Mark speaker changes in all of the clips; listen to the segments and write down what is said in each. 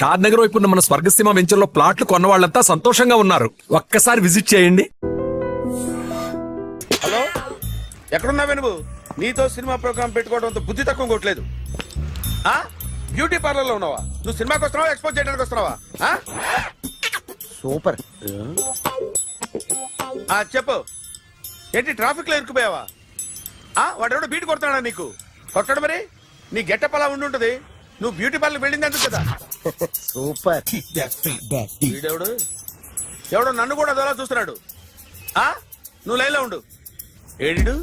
Speaker 1: షాద్ నగర్ వైపు ఉన్న మన స్వర్గసీమ వెంచర్లో ప్లాట్లు కొన్న వాళ్ళంతా సంతోషంగా ఉన్నారు. ఒక్కసారి విజిట్ చేయండి.
Speaker 2: హలో, ఎక్కడున్నావే నువ్వు? నీతో సినిమా ప్రోగ్రామ్ పెట్టుకోవడంతో బుద్ధి తక్కువ కొట్టలేదు. బ్యూటీ పార్లర్ లో ఉన్నావా? నువ్వు సినిమాకి వస్తున్నావా, ఎక్స్పోజ్ చేయడానికి వస్తున్నావా?
Speaker 3: సూపర్.
Speaker 2: చెప్పు, ఏంటి ట్రాఫిక్ లో ఇరుక్కుపోయావా? వాడెవడో బీట్ కొడతాడా నీకు? కొట్టాడు మరి. నీ గెట్టప్ అలా ఉండి ఉంటది. నువ్వు బ్యూటీ పార్లర్ వెళ్ళింది ఎందుకు కదా?
Speaker 3: సూపర్.
Speaker 2: వీడెవడు? ఎవడో నన్ను కూడా అదోలా చూస్తున్నాడు. నువ్వు లైన్లో ఉండు. ఏడు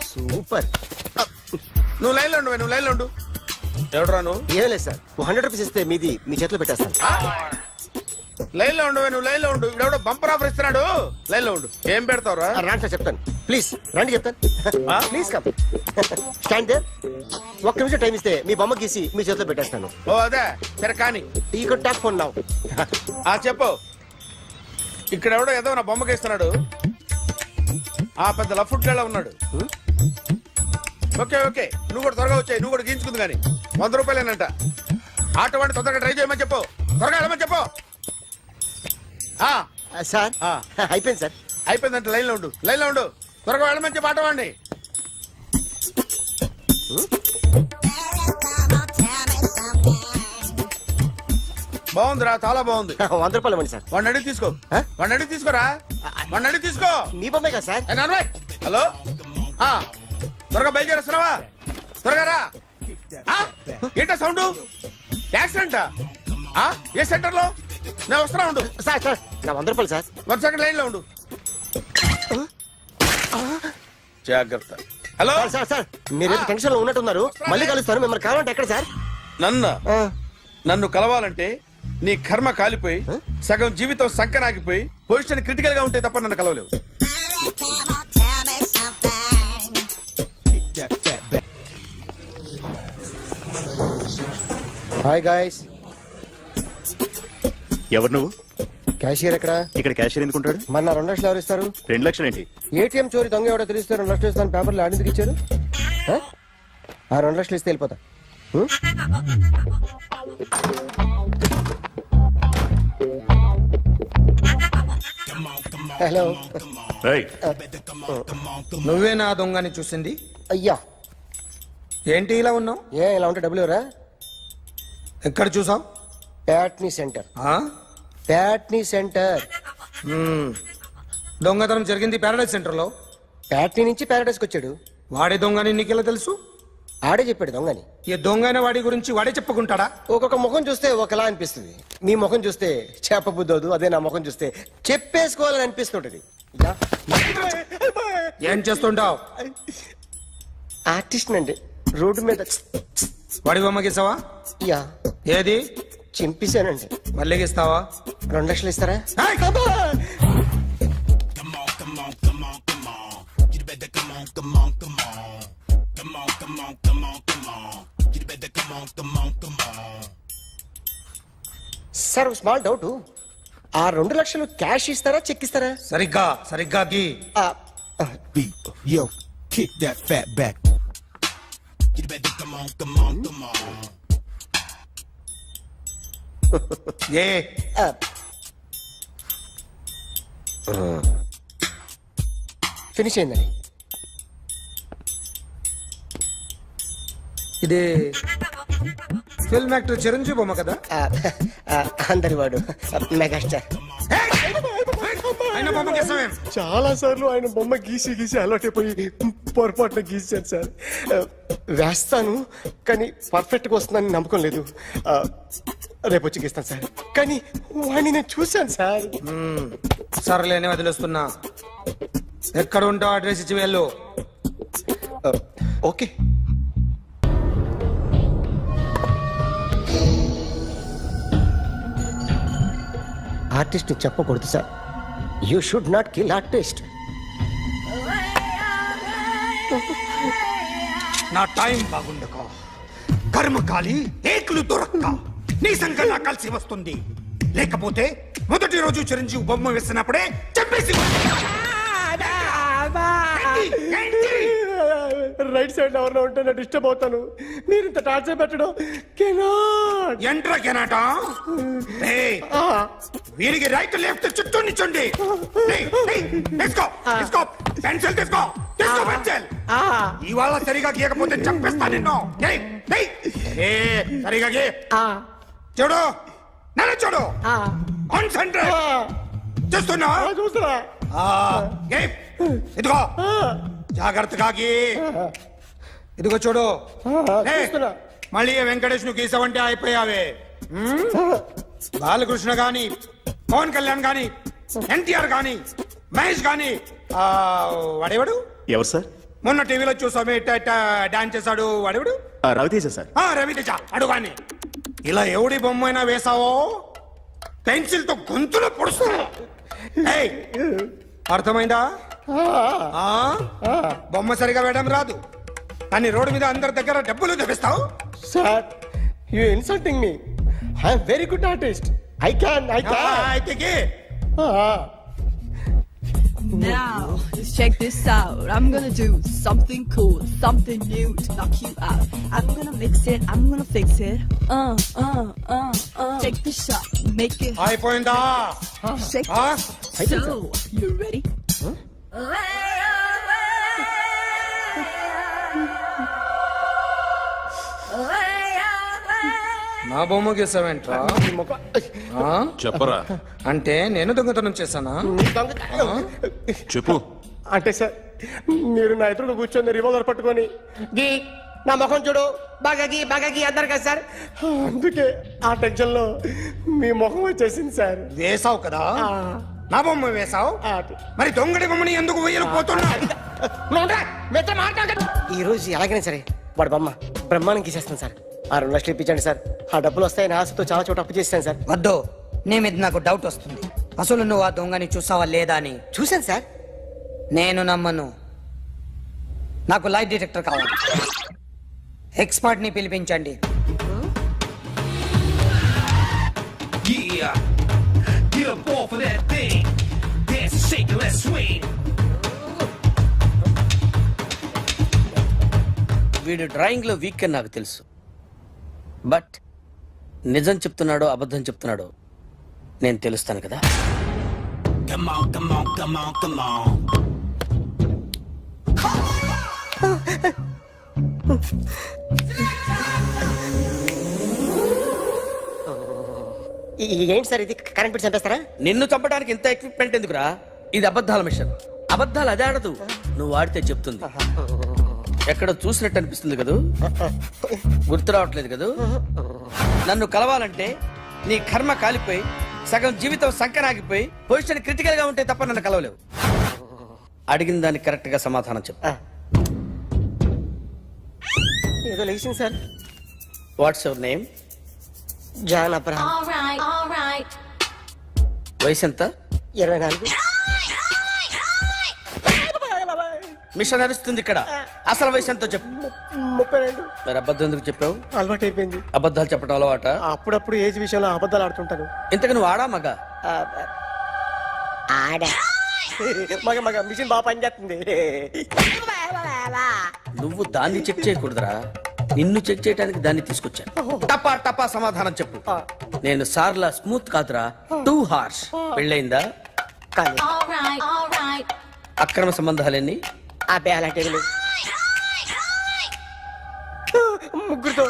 Speaker 3: సూపర్.
Speaker 2: నువ్వు లైన్లో ఉండు, నువ్వు లైన్లో ఉండు. ఎవడరా నువ్వు?
Speaker 3: ఏం లేదు సార్, 100 రూపీస్ ఇస్తే మీది మీ చేతిలో పెట్టేస్తాను.
Speaker 2: లైన్లో ఉండు, నువ్వు లైన్లో ఉండు. ఎవడో బంపర్ ఆఫర్ ఇస్తున్నాడు. లైన్లో ఉండు. ఏం పెడతావురా?
Speaker 3: రాండి సార్, చెప్తాను. ప్లీజ్ రండి, చెప్తాను. Please come. Stand there. ఒక్క నిమిషం టైం ఇస్తే మీ బొమ్మ గీసి మీ చేతిలో పెట్టేస్తాను.
Speaker 2: ఓ అదే సరే కానీ.
Speaker 3: You can talk phone now.
Speaker 2: చెప్పు. ఇక్కడ ఎవడో ఏదో నా బొమ్మకి ఇస్తున్నాడు. పెద్ద లఫుట్ గేళ ఉన్నాడు. ఓకే ఓకే, నువ్వు కూడా త్వరగా వచ్చాయి. నువ్వు కూడా గీంచుకుంది కానీ 100 రూపాయలేనంట. ఆటో వాడిని తొందరగా ట్రై చేయమని చెప్పు. త్వరగా వెళ్ళమని చెప్పు.
Speaker 3: సార్ అయిపోయింది సార్.
Speaker 2: అయిపోయిందంటే లైన్లో ఉండు, లైన్లో ఉండు. త్వరగా వెళ్ళమని చెప్పు ఆటో వాడిని. బాగుందిరా, చాలా బాగుంది.
Speaker 3: 100 రూపాయలు ఇవ్వండి సార్.
Speaker 2: వాడిని అడిగి తీసుకో. వాడిని అడిగి తీసుకోరా. వాడిని అడిగి తీసుకో.
Speaker 3: మీ బొమ్మే కదా సార్.
Speaker 2: హలో, త్వరగా బయలుదేరేస్తున్నావా? త్వరగా రా. ఏంటా సౌండ్? యాక్సిడెంటా? ఏ సెంటర్ లో? నేను వస్తున్నా ఉండు.
Speaker 3: సార్ సార్ నా 100 రూపాయలు సార్.
Speaker 2: 1 సెకండ్ లైన్ లో ఉండు. జాగ్రత్త. హలో
Speaker 3: సార్ సార్, మీరు టెన్షన్ లో ఉన్నట్టున్నారు. మళ్ళీ కలుస్తాను. మిమ్మల్ని కావాలంటే ఎక్కడ సార్?
Speaker 2: నన్ను కలవాలంటే నీ కర్మ కాలిపోయి సగం జీవితం సంకనాగిపోయి పొజిషన్ క్రిటికల్ గా ఉంటే తప్ప నన్ను కలవలేవు.
Speaker 3: Hi guys.
Speaker 4: ఎవరు నువ్వు?
Speaker 3: క్యాషియర్ ఎక్కడ?
Speaker 4: ఇక్కడ క్యాషియర్ ఎందుకుంటాడు?
Speaker 3: మన 2 లక్షలు ఎవరు ఇస్తారు?
Speaker 4: 2 లక్షలు ఏంటి?
Speaker 3: ఏటీఎం చోరీ దొంగ ఎవడో తెలిస్తే 2 లక్షలు ఇస్తాను పేపర్లు ఆడిందుకు ఇచ్చారు. 2 లక్షలు ఇస్తే వెళ్ళిపోతా. హలో.
Speaker 5: నువ్వే నా దొంగని చూసింది?
Speaker 3: అయ్యా
Speaker 5: ఏంటి ఇలా ఉన్నావు?
Speaker 3: ఇలా ఉంటే డబ్బులు ఎవరా?
Speaker 5: ఎక్కడ చూసావు?
Speaker 3: ప్యాట్నీ సెంటర్. ప్యాట్నీ సెంటర్.
Speaker 5: దొంగతనం జరిగింది ప్యారడైజ్ సెంటర్ లో.
Speaker 3: ప్యాట్నీ నుంచి ప్యారడైజ్కి వచ్చాడు.
Speaker 5: వాడే దొంగని నీకెలా తెలుసు?
Speaker 3: ఆడే చెప్పాడు దొంగని.
Speaker 5: ఈ దొంగైన వాడి గురించి వాడే చెప్పుకుంటాడా?
Speaker 3: ఒక్కొక్క ముఖం చూస్తే ఒకలా అనిపిస్తుంది. మీ ముఖం చూస్తే చెప్పబుద్దోదు. అదే నా ముఖం చూస్తే చెప్పేసుకోవాలని అనిపిస్తుంటది.
Speaker 5: ఏం చేస్తుంటావు?
Speaker 3: ఆర్టిస్ట్ అండి. రోడ్డు మీద
Speaker 5: వాడి బొమ్మ గీసావా?
Speaker 3: యా.
Speaker 5: ఏది?
Speaker 3: చింపేశానండి.
Speaker 5: మళ్ళీ గీస్తావా?
Speaker 3: 2 లక్షలు ఇస్తారా? Sir small doubt. 2 లక్షలు క్యాష్ ఇస్తారా, చెక్ ఇస్తారా?
Speaker 5: సరిగ్గా గీ.
Speaker 6: Yo, kick that fat back. You better come on.
Speaker 5: A
Speaker 3: finish అయిందండి.
Speaker 5: ఇది ఫిల్మ్ యాక్టర్ చిరంజీవి బొమ్మ కదా?
Speaker 3: అందరి వాడు మెగాస్టార్.
Speaker 5: ఆయన బొమ్మ గీసావేం?
Speaker 3: చాలా సార్లు ఆయన బొమ్మ గీసి అలవాటైపోయి పొరపాటున గీసాను సార్. వేస్తాను కానీ పర్ఫెక్ట్ గా వస్తుందని నమ్మకం లేదు. రేపు వచ్చి గీస్తాను సార్. కానీ వాడిని నేను చూశాను సార్.
Speaker 5: సర్లేని వదిలేస్తున్నా. ఎక్కడ ఉంటావు అడ్రస్ ఇచ్చి వెళ్ళు.
Speaker 3: ఓకే. ఆర్టిస్ట్ చెప్పకూడదు sir. You should not kill artist.
Speaker 5: నా టైం బాగుండక కర్మకాలి ఏకులు దొరక్క నీ సంఘం నా కలిసి వస్తుంది. లేకపోతే మొదటి రోజు చిరంజీవి బొమ్మ వేసినప్పుడే చెప్పేసి
Speaker 3: రైట్ సైడ్ ఎవరిలో ఉంటే నేను డిస్టర్బ్ అవుతాను. మీరు ఇంత టార్చర్ పెట్టడం కెనాట్.
Speaker 5: ఎంట్రా కెనాట వీరికి రైట్ లెఫ్ట్ చుట్టూ నిచ్చండి. తీసుకో తీసుకో పెన్సిల్ తీసుకో తీసుకో పెన్సిల్. ఇవాళ సరిగా గీయకపోతే చంపేస్తా నిన్ను. సరిగా గీ. చూడు నన్ను చూడు. కాన్సంట్రేట్ చూస్తున్నా.
Speaker 3: చూస్తున్నా.
Speaker 5: ఇదిగో జాగ్రత్తగా గీ. ఇదిగో చూడు.
Speaker 3: చూస్తున్నా.
Speaker 5: మళ్ళీ వెంకటేష్ ను గీసావంటే అయిపోయావే. బాలకృష్ణ గాని పవన్ కళ్యాణ్ గాని ఎన్టీఆర్ గాని మహేష్ గాని వాడేవాడు
Speaker 4: ఎవరు సార్?
Speaker 5: మొన్న టీవీలో చూసామే డాన్స్ చేశాడు వాడేవాడు?
Speaker 4: రవితేజ సార్.
Speaker 5: రవితేజ అడుగాని. ఇలా ఎవడి బొమ్మ అయినా వేసావో పెన్సిల్ తో గొంతులో పొడుస్తావు. అర్థమైందా? బొమ్మ సరిగా వేయడం రాదు కానీ రోడ్డు మీద అందరి దగ్గర డబ్బులు తెప్పిస్తావు.
Speaker 3: Sir you insulting me. I'm very good artist. I can
Speaker 5: అయితే
Speaker 7: Now, just check this out. I'm gonna do something cool, something new to knock you out. I'm gonna mix it, I'm gonna fix it. Take the shot, make it
Speaker 5: అయిపోయిందా?
Speaker 7: shake. So, you ready?
Speaker 5: నా బొమ్మ గీసావేంట్రా?
Speaker 1: చెప్పరా.
Speaker 5: అంటే నేను దొంగతనం చేశానా?
Speaker 1: చెప్పు.
Speaker 3: అంటే సార్ మీరు నా ఎదురుగా కూర్చొని రివాల్వర్ పట్టుకొని గీ నా ముఖం చూడు బాగా గీ అన్నారు కదా సార్. అందుకే ఆ టెన్షన్ లో మీ ముఖం వచ్చేసింది సార్.
Speaker 5: వేసావు కదా, నా బొమ్మ వేసావు. మరి దొంగడి బొమ్మని ఎందుకు వేయలేకపోతున్నా?
Speaker 3: ఈ రోజు ఎలాగైనా సరే వాడు బొమ్మ బ్రహ్మాండం గీసేస్తాను సార్. 6 లక్షలు ఇప్పించండి సార్. ఆ డబ్బులు వస్తాయని ఆశతో చాలా చోట అప్పు చేస్తాను సార్.
Speaker 8: వద్దు, నీ మీద నాకు డౌట్ వస్తుంది. అసలు నువ్వు ఆ దొంగని చూసావా లేదా అని.
Speaker 3: చూశాను సార్.
Speaker 8: నేను నమ్మను. నాకు లైట్ డిటెక్టర్ కావాలి. ఎక్స్పర్ట్ ని పిలిపించండి.
Speaker 6: Yeah, get up off of that thing. Dance and shake and let's swing.
Speaker 9: వీడు డ్రాయింగ్ లో వీక్ అని నాకు తెలుసు. బట్ నిజం చెప్తున్నాడో అబద్ధం చెప్తున్నాడో నేను తెలుస్తాను కదా.
Speaker 6: Come on, come on, come on, come on.
Speaker 3: ఏంటి సార్ ఇది? కరెంట్ బిల్ చంపేస్తారా?
Speaker 9: నిన్ను చంపడానికి ఇంత ఎక్విప్మెంట్ ఎందుకురా? ఇది అబద్ధాల మిషన్. అబద్ధాలు అదే ఆడదు, నువ్వు ఆడితే చెప్తుంది. ఎక్కడ చూసినట్టు అనిపిస్తుంది కదూ? గుర్తు రావట్లేదు కదూ? నన్ను కలవాలంటే నీ కర్మ కాలిపోయి సగం జీవితం సంకనాగిపోయి పొజిషన్ క్రిటికల్ గా ఉంటే తప్ప నన్ను కలవలేవు. అడిగిన దానికి కరెక్ట్ గా సమాధానం చెప్పు.
Speaker 3: ఏదో లేచింది sir.
Speaker 9: What's your name?
Speaker 3: John Abraham.
Speaker 9: వయసు ఎంత?
Speaker 3: 24.
Speaker 9: మిషన్ నడుస్తుంది ఇక్కడ. అసలు వయసు ఎంతో చెప్పు.
Speaker 3: 32.
Speaker 9: మరి అబద్ధం ఎందుకు చెప్పావు?
Speaker 3: అలవాటు అయిపోయింది.
Speaker 9: అబద్ధాలు చెప్పడం అలవాట?
Speaker 3: అప్పుడప్పుడు ఏజ్ విషయంలో అబద్ధాలు ఆడుతుంటాను.
Speaker 9: ఇంతకు నువ్వు ఆడా మగ?
Speaker 3: ఆడా. మగ మిషన్ బాగా పనిచేస్తుంది.
Speaker 9: నువ్వు దాన్ని చెక్ చేయకూడదురా, నిన్ను చెక్ చేయడానికి దాన్ని తీసుకొచ్చాను. టపా టపా సమాధానం చెప్పు. నేను సార్లా స్మూత్ కాదురా, టూ హార్ష్. పెళ్ళయిందా?
Speaker 3: కానీ
Speaker 9: అక్రమ సంబంధాలన్నీ?
Speaker 3: అబ్బే అలాంటి లేవు. ముగ్గురుతో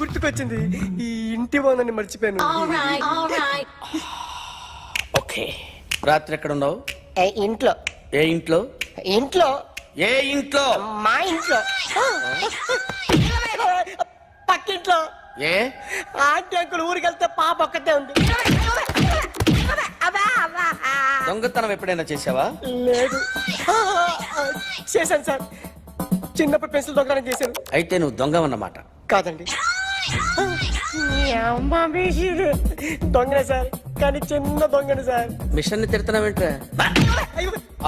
Speaker 3: గుర్తుకొచ్చింది. ఈ ఇంటి బాగుందని మర్చిపోయాను.
Speaker 9: ఓకే. రాత్రి ఎక్కడ ఉన్నావు?
Speaker 3: ఇంట్లో.
Speaker 9: ఏ ఇంట్లో?
Speaker 3: ఇంట్లో.
Speaker 9: ఏ ఇంట్లో?
Speaker 3: మా ఇంట్లో. పక్కింట్లో.
Speaker 9: ఏ
Speaker 3: ఆంటీ అంకుల్ ఊరికి వెళ్తే పాప ఒక్కతే ఉంది.
Speaker 9: దొంగతనం ఎప్పుడైనా చేసావా?
Speaker 3: లేదు. చేశాను సార్. చిన్నప్పుడు పెన్సిల్ దొంగతనం చేశాను.
Speaker 9: అయితే నువ్వు దొంగవన్నమాట.
Speaker 3: కాదండి, దొంగనే సార్, కానీ చిన్న దొంగని సార్.
Speaker 9: మిషన్ ని తిడుతున్నావేంట్రా?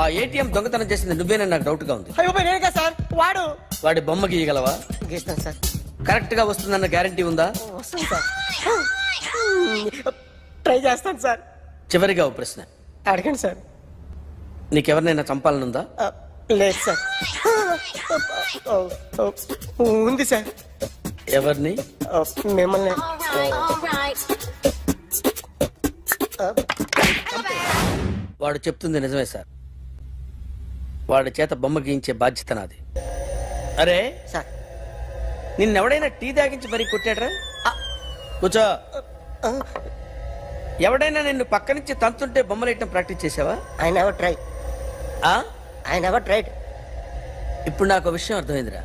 Speaker 9: ఆ ఏటీఎం దొంగతనం చేసింది నువ్వేనని నాకు డౌట్ గా ఉంది.
Speaker 3: అయ్యో నేను కదా సార్.
Speaker 9: వాడి బొమ్మ గీయగలవా?
Speaker 3: గీస్తాను సార్.
Speaker 9: కరెక్ట్ గా వస్తుందన్న గ్యారంటీ ఉందా?
Speaker 3: వస్తుంది సార్. ట్రై చేస్తాను సార్.
Speaker 9: చివరిగా ఓ ప్రశ్న,
Speaker 3: అడగండి సార్.
Speaker 9: నీకెవరినైనా చంపాలనుందా?
Speaker 3: లేదు సార్. ఉంది సార్.
Speaker 9: ఎవరిని?
Speaker 3: మిమ్మల్ని.
Speaker 9: వాడు చెప్తుంది నిజమే సార్. వాడి చేత బొమ్మ గీయించే బాధ్యత నాది. అరే
Speaker 3: సార్.
Speaker 9: నిన్నెవడైనా టీ తాగించి మరీ కొట్టాడ్రా? కూర్చో. ఎవడైనా నిన్ను పక్క నుంచి తంతుంటే బొమ్మలేయటం ప్రాక్టీస్ చేసావా?
Speaker 3: I never try.
Speaker 9: ఆ?
Speaker 3: I never tried.
Speaker 9: ఇప్పుడు నాకు ఒక విషయం అర్థమైందిరా.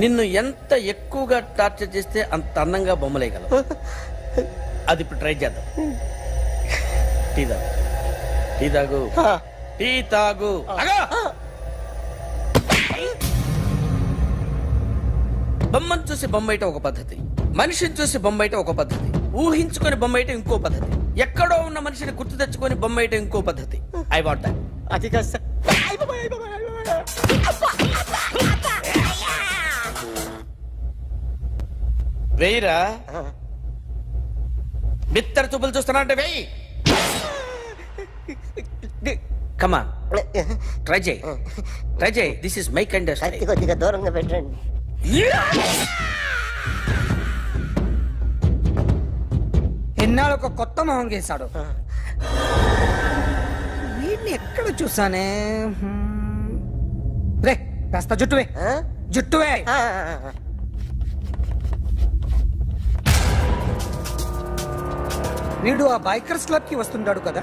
Speaker 9: నిన్ను ఎంత ఎక్కువగా టార్చర్ చేస్తే అంత అందంగా బొమ్మలేయగలవు. అది ఇప్పుడు ట్రై చేద్దాం. టీ తాగు, టీ తాగు, టీ తాగు. ఆగు! బొమ్మను చూసి బొమ్మేయటం ఒక పద్ధతి, మనిషిని చూసి బొమ్మేయటం ఒక పద్ధతి, ఊహించుకొని బొమ్మేయటం ఇంకో పద్ధతి, ఎక్కడో ఉన్న మనిషిని గుర్తు తెచ్చుకొని బొమ్మేయటం ఇంకో పద్ధతి. I want that.
Speaker 3: అది కాదు సార్.
Speaker 9: వెయ్యిరా. బిత్తర చూపులు చూస్తున్నా అంటే వెయ్యి. కమాన్, ట్రై చేయి, ట్రై చేయి. This is my kind.
Speaker 3: కొద్దిగా దూరంగా పెట్టండి.
Speaker 8: ఎన్నాళ్ళు ఒక కొత్త మొహం గీశాడు. వీడిని ఎక్కడ చూసానే? రే కాస్త జుట్టువే, జుట్టువే. వీడు ఆ బైకర్స్ క్లబ్ కి వస్తుంటాడు కదా.